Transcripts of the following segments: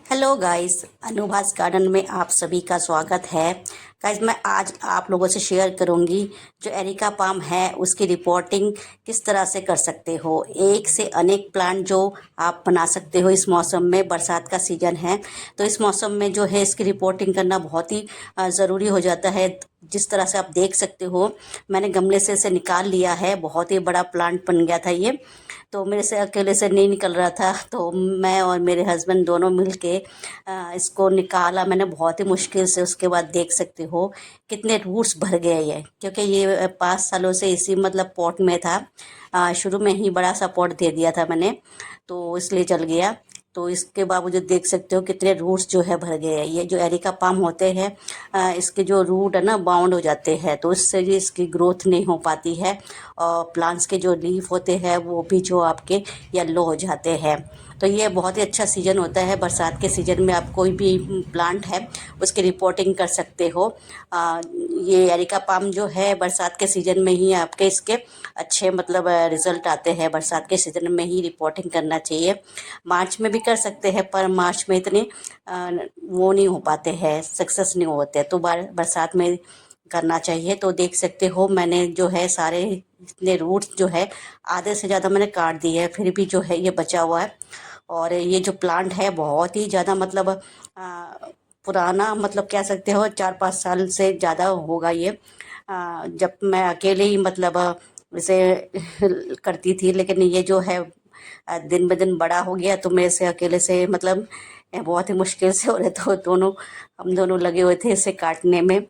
Hello guys, अनुभास garden में आप सभी का स्वागत है। गाइस, मैं आज आप लोगों से शेयर करूंगी जो एरिका पाम है उसकी रिपोर्टिंग किस तरह से कर सकते हो। एक से अनेक प्लांट जो आप बना सकते हो इस मौसम में। बरसात का सीजन है तो इस मौसम में जो है इसकी रिपोर्टिंग करना बहुत ही ज़रूरी हो जाता है। जिस तरह से आप देख सकते हो, मैंने गमले से इसे निकाल लिया है। बहुत ही बड़ा प्लांट बन गया था ये, तो मेरे से अकेले से नहीं निकल रहा था, तो मैं और मेरे हस्बैंड दोनों मिलके इसको निकाला मैंने बहुत ही मुश्किल से। उसके बाद देख सकते हो कितने रूट्स भर गए ये, क्योंकि ये 5 सालों से इसी मतलब पॉट में था। शुरू में ही बड़ा सा पॉट दे दिया था मैंने, तो इसलिए चल गया। तो इसके बावजूद देख सकते हो कितने रूट्स जो है भर गए हैं। ये जो एरिका पाम होते हैं, इसके जो रूट है ना बाउंड हो जाते हैं, तो इससे भी इसकी ग्रोथ नहीं हो पाती है। और प्लांट्स के जो लीफ होते हैं वो भी जो आपके येलो हो जाते हैं। तो ये बहुत ही अच्छा सीज़न होता है। बरसात के सीज़न में आप कोई भी प्लांट है उसकी रिपोर्टिंग कर सकते हो। ये एरिका पाम जो है बरसात के सीज़न में ही आपके इसके अच्छे मतलब रिजल्ट आते हैं। बरसात के सीज़न में ही रिपोर्टिंग करना चाहिए। मार्च में भी कर सकते हैं, पर मार्च में इतने वो नहीं हो पाते हैं, सक्सेस नहीं होते, तो बरसात में करना चाहिए। तो देख सकते हो मैंने जो है सारे इतने रूट्स जो है आधे से ज़्यादा मैंने काट दिए है, फिर भी जो है ये बचा हुआ है। और ये जो प्लांट है बहुत ही ज़्यादा मतलब पुराना, मतलब कह सकते हो 4-5 साल से ज़्यादा होगा ये। जब मैं अकेले ही मतलब इसे करती थी, लेकिन ये जो है दिन ब दिन बड़ा हो गया, तो मेरे से अकेले से मतलब बहुत ही मुश्किल से हो रहे। तो हम दोनों लगे हुए थे इसे काटने में।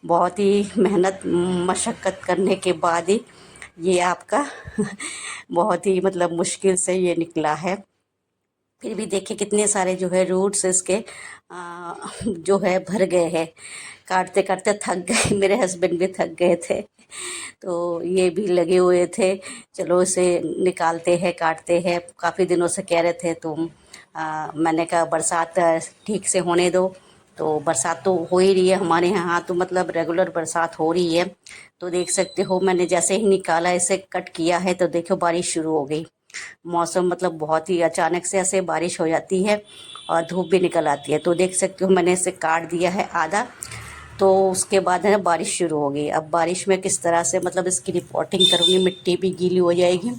बहुत ही मेहनत मशक्क़त करने के बाद ही ये आपका बहुत ही मतलब मुश्किल से ये निकला है। फिर भी देखिए कितने सारे जो है रूट्स इसके जो है भर गए हैं। काटते काटते थक गए, मेरे हस्बैंड भी थक गए थे, तो ये भी लगे हुए थे चलो इसे निकालते हैं काटते हैं। काफ़ी दिनों से कह रहे थे, तो मैंने कहा बरसात ठीक से होने दो। तो बरसात तो हो ही रही है हमारे यहाँ, तो मतलब रेगुलर बरसात हो रही है। तो देख सकते हो मैंने जैसे ही निकाला इसे कट किया है, तो देखो बारिश शुरू हो गई। मौसम मतलब बहुत ही अचानक से ऐसे बारिश हो जाती है और धूप भी निकल आती है। तो देख सकते हो मैंने इसे काट दिया है आधा। तो उसके बाद है ना बारिश शुरू हो गई। अब बारिश में किस तरह से मतलब इसकी रिपोर्टिंग करूँगी, मिट्टी भी गीली हो जाएगी।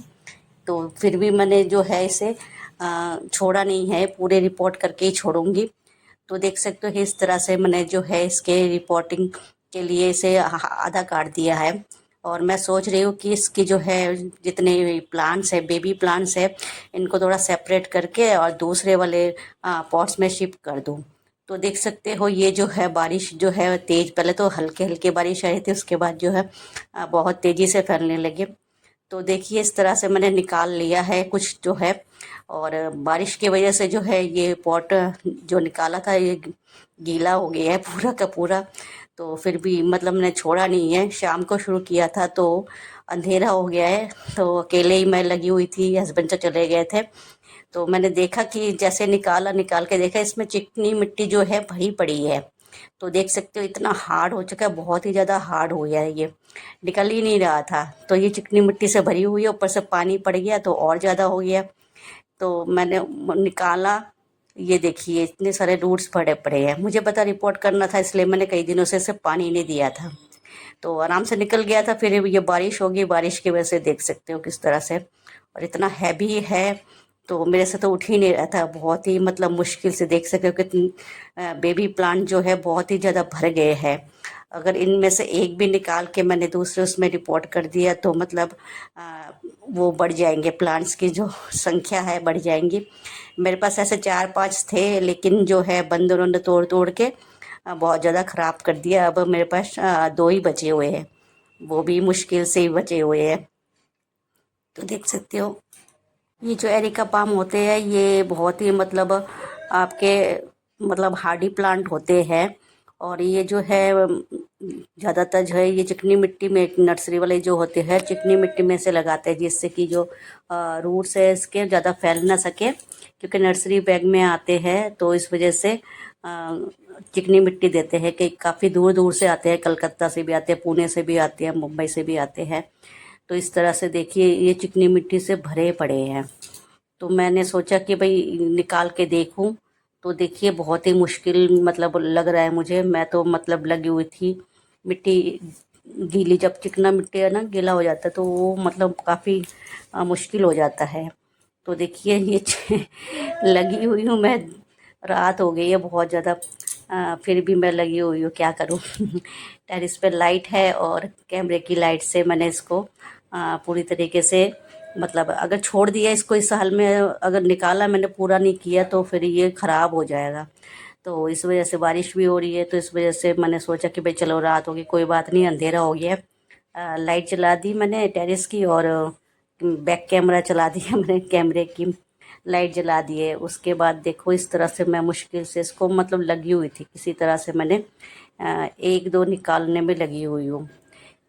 तो फिर भी मैंने जो है इसे छोड़ा नहीं है, पूरे रिपोर्ट करके ही छोड़ूंगी। तो देख सकते हो इस तरह से मैंने जो है इसके रिपोर्टिंग के लिए इसे आधा काट दिया है। और मैं सोच रही हूँ कि इसकी जो है जितने प्लांट्स है, बेबी प्लांट्स है, इनको थोड़ा सेपरेट करके और दूसरे वाले पॉट्स में शिफ्ट कर दूँ। तो देख सकते हो ये जो है बारिश जो है तेज, पहले तो हल्के हल्के बारिश आई थी, उसके बाद जो है बहुत तेजी से फैलने लगे। तो देखिए इस तरह से मैंने निकाल लिया है कुछ जो है। और बारिश की वजह से जो है ये पॉट जो निकाला था ये गीला हो गया है पूरा का पूरा। तो फिर भी मतलब मैंने छोड़ा नहीं है। शाम को शुरू किया था तो अंधेरा हो गया है, तो अकेले ही मैं लगी हुई थी, हस्बैंड तो चले गए थे। तो मैंने देखा कि जैसे निकाल के देखा इसमें चिकनी मिट्टी जो है भरी पड़ी है। तो देख सकते हो इतना हार्ड हो चुका है, बहुत ही ज़्यादा हार्ड हो गया है ये, निकल ही नहीं रहा था। तो ये चिकनी मिट्टी से भरी हुई है, ऊपर से पानी पड़ गया तो और ज़्यादा हो गया। तो मैंने निकाला, ये देखिए इतने सारे रूट्स पड़े पड़े हैं। मुझे पता रिपोर्ट करना था, इसलिए मैंने कई दिनों से इसे पानी नहीं दिया था, तो आराम से निकल गया था। फिर ये बारिश होगी, बारिश की वजह से देख सकते हो किस तरह से, और इतना हैवी है तो मेरे से तो उठ ही नहीं रहा था। बहुत ही मतलब मुश्किल से देख सकते हो कि बेबी प्लांट जो है बहुत ही ज़्यादा भर गए हैं। अगर इनमें से एक भी निकाल के मैंने दूसरे उसमें रिपोर्ट कर दिया तो मतलब वो बढ़ जाएंगे, प्लांट्स की जो संख्या है बढ़ जाएंगी। मेरे पास ऐसे 4-5 थे, लेकिन जो है बंदरों ने तोड़ तोड़ के बहुत ज़्यादा ख़राब कर दिया। अब मेरे पास 2 ही बचे हुए हैं, वो भी मुश्किल से ही बचे हुए हैं। तो देख सकते हो ये जो एरिका पाम होते हैं ये बहुत ही मतलब आपके मतलब हार्डी प्लांट होते हैं। और ये जो है ज़्यादातर जो है ये चिकनी मिट्टी में, नर्सरी वाले जो होते हैं चिकनी मिट्टी में से लगाते हैं, जिससे कि जो रूट्स है इसके ज़्यादा फैल ना सके, क्योंकि नर्सरी बैग में आते हैं। तो इस वजह से चिकनी मिट्टी देते हैं कि काफ़ी दूर दूर से आते हैं, कलकत्ता से भी आते हैं, पुणे से भी आते हैं, मुंबई से भी आते हैं। तो इस तरह से देखिए ये चिकनी मिट्टी से भरे पड़े हैं। तो मैंने सोचा कि भाई निकाल के देखूं, तो देखिए बहुत ही मुश्किल मतलब लग रहा है मुझे। मैं तो मतलब लगी हुई थी, मिट्टी गीली, जब चिकना मिट्टी है ना गीला हो जाता है तो वो मतलब काफ़ी मुश्किल हो जाता है। तो देखिए ये लगी हुई हूँ मैं, रात हो गई है बहुत ज़्यादा, फिर भी मैं लगी हुई हूँ, क्या करूँ। टेरिस पे लाइट है और कैमरे की लाइट से मैंने इसको पूरी तरीके से मतलब अगर छोड़ दिया इसको इस हाल में, अगर निकाला मैंने पूरा नहीं किया तो फिर ये ख़राब हो जाएगा। तो इस वजह से बारिश भी हो रही है, तो इस वजह से मैंने सोचा कि भाई चलो रात होगी, कोई बात नहीं, अंधेरा हो गया है। लाइट जला दी मैंने टेरिस की और बैक कैमरा चला दिया मैंने, कैमरे की लाइट जला दी है। उसके बाद देखो इस तरह से मैं मुश्किल से इसको मतलब लगी हुई थी, किसी तरह से मैंने एक दो निकालने में लगी हुई हूँ।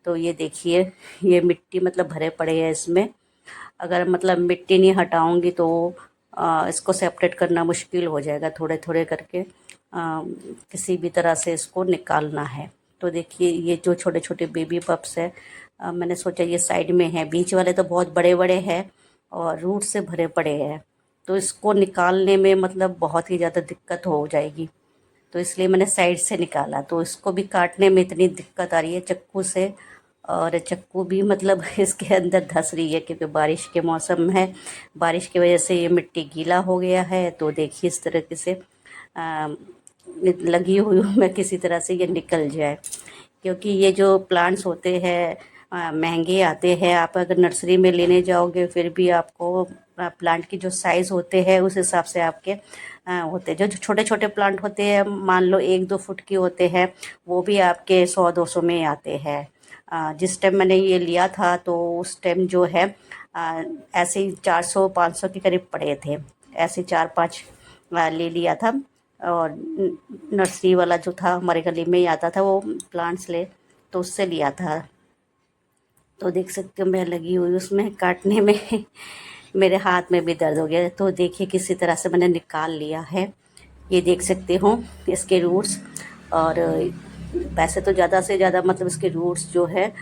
तो ये देखिए ये मिट्टी मतलब भरे पड़े हैं इसमें, अगर मतलब मिट्टी नहीं हटाऊंगी तो इसको सेपरेट करना मुश्किल हो जाएगा। थोड़े थोड़े करके किसी भी तरह से इसको निकालना है। तो देखिए ये जो छोटे छोटे बेबी पप्स है, मैंने सोचा ये साइड में है, बीच वाले तो बहुत बड़े बड़े हैं और रूट से भरे पड़े हैं, तो इसको निकालने में मतलब बहुत ही ज़्यादा दिक्कत हो जाएगी। तो इसलिए मैंने साइड से निकाला। तो इसको भी काटने में इतनी दिक्कत आ रही है चाकू से, और चाकू भी मतलब इसके अंदर धंस रही है क्योंकि बारिश के मौसम है, बारिश की वजह से ये मिट्टी गीला हो गया है। तो देखिए इस तरीके से आ, लगी हुई हूँ मैं, किसी तरह से ये निकल जाए, क्योंकि ये जो प्लांट्स होते हैं महंगे आते हैं। आप अगर नर्सरी में लेने जाओगे फिर भी आपको प्लांट की जो साइज़ होते हैं उस हिसाब से आपके होते हैं। जो छोटे छोटे प्लांट होते हैं मान लो 1-2 फुट के होते हैं, वो भी आपके 100-200 में आते हैं। जिस टाइम मैंने ये लिया था तो उस टाइम जो है ऐसे ही 400-500 के करीब पड़े थे, ऐसे 4-5 ले लिया था। और नर्सरी वाला जो था हमारे गली में ही आता था वो प्लांट्स ले, तो उससे लिया था। तो देख सकते हो मैं लगी हुई उसमें काटने में मेरे हाथ में भी दर्द हो गया। तो देखिए किसी तरह से मैंने निकाल लिया है, ये देख सकते हो इसके रूट्स। और वैसे तो ज़्यादा से ज़्यादा मतलब इसके रूट्स जो है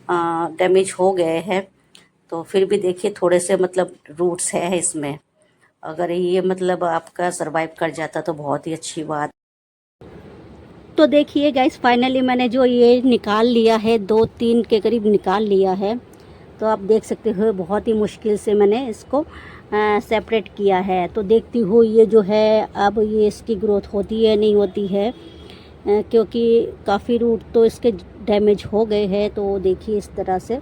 डैमेज हो गए हैं, तो फिर भी देखिए थोड़े से मतलब रूट्स है इसमें। अगर ये मतलब आपका सरवाइव कर जाता तो बहुत ही अच्छी बात। तो देखिए गाइस फाइनली मैंने जो ये निकाल लिया है, 2-3 के करीब निकाल लिया है। तो आप देख सकते हो बहुत ही मुश्किल से मैंने इसको सेपरेट किया है। तो देखती हूँ ये जो है अब ये इसकी ग्रोथ होती है नहीं होती है, क्योंकि काफ़ी रूट तो इसके डैमेज हो गए हैं। तो देखिए इस तरह से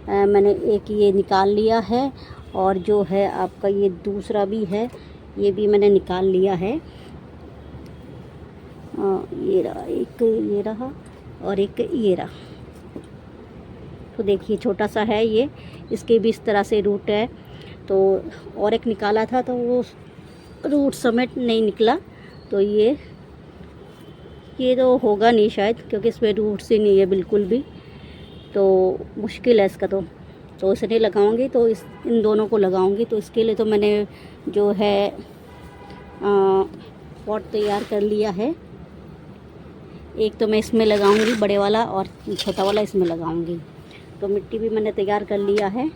मैंने एक ये निकाल लिया है, और जो है आपका ये दूसरा भी है, ये भी मैंने निकाल लिया है। ये रहा एक, ये रहा और एक ये रहा। तो देखिए छोटा सा है ये, इसके भी इस तरह से रूट है। तो और एक निकाला था तो वो रूट समेत नहीं निकला, तो ये तो होगा नहीं शायद, क्योंकि इसमें रूट्स ही नहीं है बिल्कुल भी। तो मुश्किल है इसका। तो इसे नहीं लगाऊंगी, तो इन दोनों को लगाऊंगी। तो इसके लिए तो मैंने जो है पॉट तैयार कर लिया है। एक तो मैं इसमें लगाऊंगी बड़े वाला, और छोटा वाला इसमें लगाऊंगी। तो मिट्टी भी मैंने तैयार कर लिया है,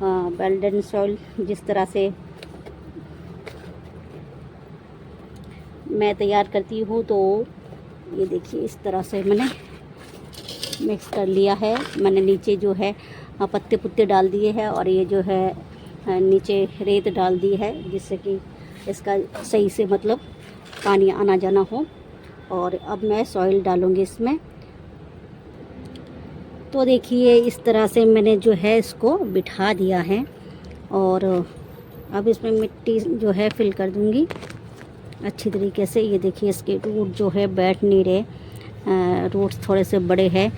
बेल्डन सॉइल जिस तरह से मैं तैयार करती हूँ। तो ये देखिए इस तरह से मैंने मिक्स कर लिया है। मैंने नीचे जो है पत्ते पुत्ते डाल दिए हैं, और ये जो है नीचे रेत डाल दी है, जिससे कि इसका सही से मतलब पानी आना जाना हो। और अब मैं सॉइल डालूँगी इसमें। तो देखिए इस तरह से मैंने जो है इसको बिठा दिया है, और अब इसमें मिट्टी जो है फिल कर दूँगी अच्छी तरीके से। ये देखिए इसके रूट जो है बैठ नहीं रहे, रूट्स थोड़े से बड़े हैं,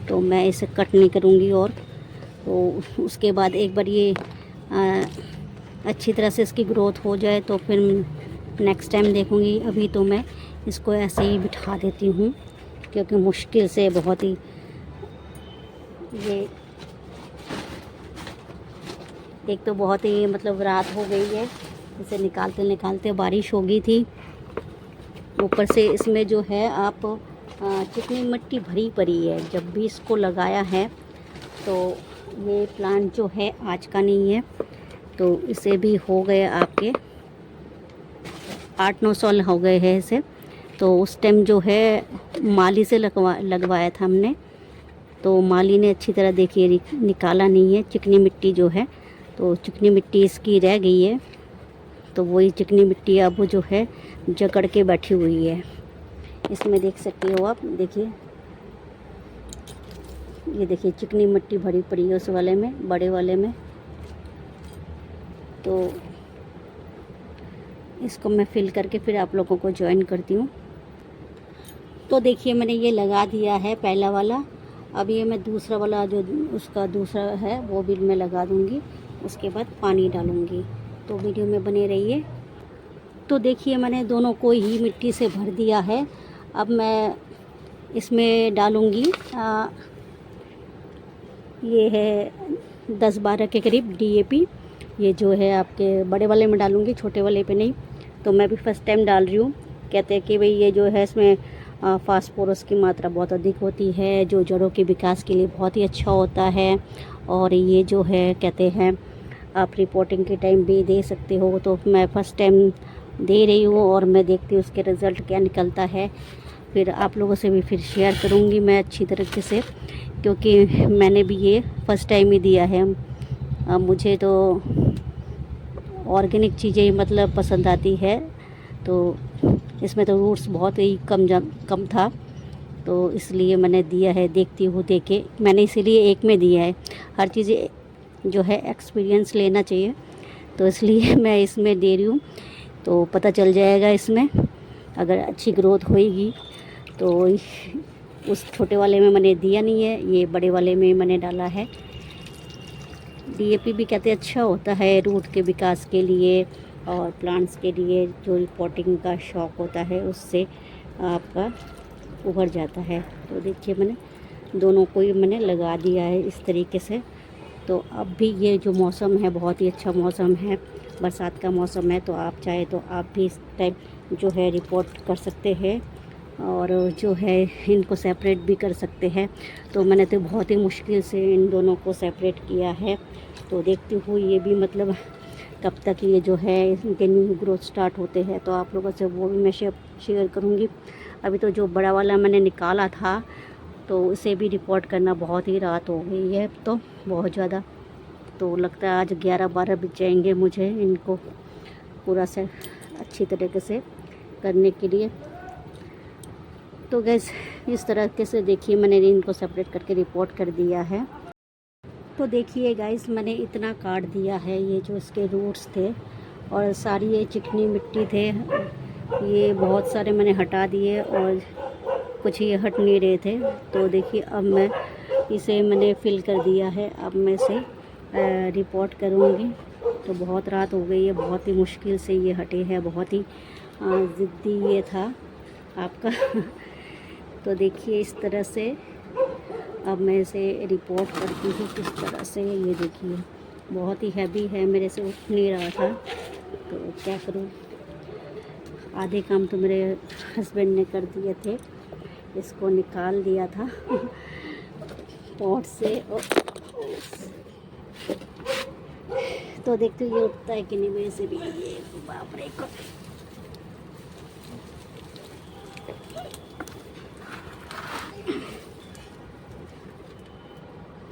तो मैं इसे कट नहीं करूँगी। और तो उसके बाद एक बार ये अच्छी तरह से इसकी ग्रोथ हो जाए तो फिर नेक्स्ट टाइम देखूँगी। अभी तो मैं इसको ऐसे ही बिठा देती हूँ, क्योंकि मुश्किल से बहुत ही ये एक तो बहुत ही मतलब रात हो गई है, इसे निकालते निकालते बारिश हो गई थी। ऊपर से इसमें जो है आप चिकनी मिट्टी भरी पड़ी है। जब भी इसको लगाया है तो ये प्लांट जो है आज का नहीं है, तो इसे भी हो गए आपके 8-9 साल हो गए हैं इसे। तो उस टाइम जो है माली से लगवाया था हमने, तो माली ने अच्छी तरह देखिए निकाला नहीं है। चिकनी मिट्टी जो है, तो चिकनी मिट्टी इसकी रह गई है, तो वही चिकनी मिट्टी अब जो है जकड़ के बैठी हुई है। इसमें देख सकते हो आप, देखिए ये देखिए चिकनी मिट्टी भरी पड़ी है उस वाले में, बड़े वाले में। तो इसको मैं फिल करके फिर आप लोगों को ज्वाइन करती हूँ। तो देखिए मैंने ये लगा दिया है पहला वाला। अब ये मैं दूसरा वाला जो उसका दूसरा है वो भी मैं लगा दूँगी, उसके बाद पानी डालूँगी। तो वीडियो में बने रहिए। तो देखिए मैंने दोनों को ही मिट्टी से भर दिया है। अब मैं इसमें डालूँगी ये है 10-12 के करीब DAP। ये जो है आपके बड़े वाले में डालूँगी, छोटे वाले पे नहीं। तो मैं भी फर्स्ट टाइम डाल रही हूँ। कहते हैं कि भाई ये जो है इसमें फास्फोरस की मात्रा बहुत अधिक होती है, जो जड़ों के विकास के लिए बहुत ही अच्छा होता है। और ये जो है कहते हैं आप रिपोर्टिंग के टाइम भी दे सकते हो। तो मैं फ़र्स्ट टाइम दे रही हूँ और मैं देखती हूँ उसके रिज़ल्ट क्या निकलता है। फिर आप लोगों से भी फिर शेयर करूँगी मैं अच्छी तरीके से, क्योंकि मैंने भी ये फ़र्स्ट टाइम ही दिया है। मुझे तो ऑर्गेनिक चीज़ें मतलब पसंद आती है, तो इसमें तो रूट्स बहुत ही कम था, तो इसलिए मैंने दिया है। देखती हूँ, देखे मैंने इसीलिए एक में दिया है। हर चीज़ जो है एक्सपीरियंस लेना चाहिए, तो इसलिए मैं इसमें दे रही हूँ। तो पता चल जाएगा इसमें अगर अच्छी ग्रोथ होएगी। तो उस छोटे वाले में मैंने दिया नहीं है, ये बड़े वाले में मैंने डाला है। DAP भी कहते हैं अच्छा होता है रूट के विकास के लिए और प्लांट्स के लिए। जो रिपोर्टिंग का शौक़ होता है उससे आपका उभर जाता है। तो देखिए मैंने दोनों को ही मैंने लगा दिया है इस तरीके से। तो अब भी ये जो मौसम है बहुत ही अच्छा मौसम है, बरसात का मौसम है। तो आप चाहे तो आप भी इस टाइम जो है रिपोर्ट कर सकते हैं और जो है इनको सेपरेट भी कर सकते हैं। तो मैंने तो बहुत ही मुश्किल से इन दोनों को सेपरेट किया है। तो देखती हूँ ये भी मतलब कब तक ये जो है इनके न्यू ग्रोथ स्टार्ट होते हैं, तो आप लोगों से वो भी मैं शेयर करूँगी। अभी तो जो बड़ा वाला मैंने निकाला था तो उसे भी रिपोर्ट करना बहुत ही रात हो गई है, तो बहुत ज़्यादा। तो लगता है आज 11-12 बज जाएंगे मुझे इनको पूरा से अच्छी तरीके से करने के लिए। तो गैस इस तरीके से देखिए मैंने इनको सेपरेट करके रिपोर्ट कर दिया है। तो देखिए गाइस मैंने इतना काट दिया है, ये जो इसके रूट्स थे और सारी ये चिकनी मिट्टी थे, ये बहुत सारे मैंने हटा दिए और कुछ ये हट नहीं रहे थे। तो देखिए अब मैं इसे मैंने फिल कर दिया है। अब मैं इसे रिपोर्ट करूँगी। तो बहुत रात हो गई है, बहुत ही मुश्किल से ये हटे हैं, बहुत ही ज़िद्दी ये था आपका। तो देखिए इस तरह से अब मैं इसे रिपोर्ट करती हूँ किस तरह से। ये देखिए बहुत ही हैवी है, मेरे से उठ नहीं रहा था, तो क्या करूँ। आधे काम तो मेरे हस्बैंड ने कर दिए थे, इसको निकाल दिया था पॉट से। तो देखते ये उठता है कि नहीं मेरे से भी। ये बाप रे को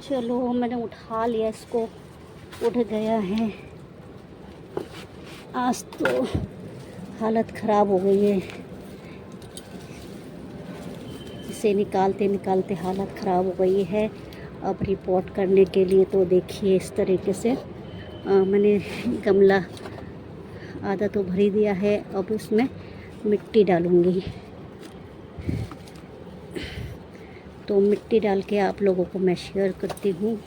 चलो मैंने उठा लिया इसको, उठ गया है। आज तो हालत ख़राब हो गई है, इसे निकालते निकालते हालत ख़राब हो गई है। अब रिपोर्ट करने के लिए तो देखिए इस तरीके से मैंने गमला आधा तो भर ही दिया है। अब उसमें मिट्टी डालूँगी। तो मिट्टी डाल के आप लोगों को मैं शेयर करती हूँ।